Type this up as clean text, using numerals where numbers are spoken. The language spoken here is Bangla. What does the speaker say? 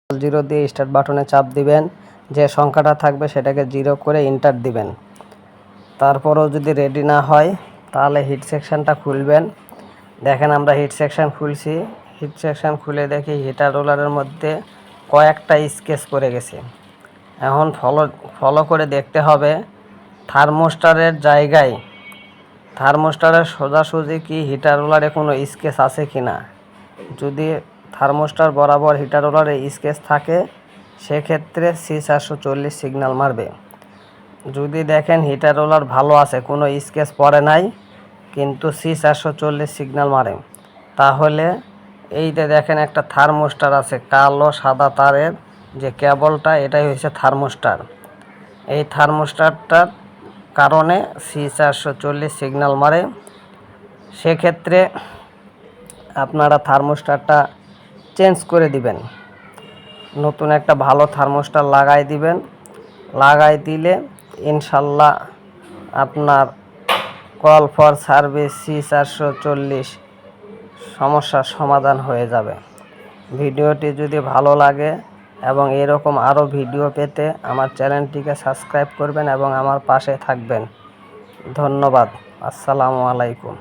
জিরো দিয়ে স্টার্ট বাটনে চাপ দিবেন। যে সংখ্যাটা থাকবে সেটাকে 0 করে এন্টার দিবেন। তারপরেও যদি রেডি না হয় তাহলে হিট সেকশনটা খুলবেন। দেখেন আমরা হিট সেকশন খুলছি। হিট সেকশন খুলে দেখি হিটার রোলারের মধ্যে কয়েকটা স্কেচ পড়ে গেছে। এখন ফলো করে দেখতে হবে থার্মোস্টারের জায়গায় থার্মোস্টারের সোজাসুজি কি হিটার রোলারে কোনো স্কেচ আছে কি না। যদি থার্মোস্টার বরাবর হিটার রোলারে স্কেচ থাকে সেক্ষেত্রে C440 সিগন্যাল মারবে। যদি দেখেন হিটার রোলার ভালো আছে, কোনো স্কেচ পড়ে নাই কিন্তু C440 সিগন্যাল মারে, তাহলে এইতে দেখেন একটা থার্মোস্টার আছে কালো সাদা তারের যে কেবলটা, এটাই হচ্ছে থার্মোস্টার। এই থার্মোস্টারটার কারণে C440 সিগন্যাল মারে। সেক্ষেত্রে আপনারা থার্মোস্টারটা চেঞ্জ করে দিবেন, নতুন একটা ভালো থার্মোস্টার লাগাই দিবেন। লাগাই দিলে ইনশাল্লাহ আপনার কল ফর সার্ভিস C440 সমস্যার সমাধান হয়ে যাবে। ভিডিওটি যদি ভালো লাগে এবং এরকম আরও ভিডিও পেতে আমার চ্যানেলটিকে সাবস্ক্রাইব করবেন এবং আমার পাশে থাকবেন। ধন্যবাদ। আসসালামু আলাইকুম।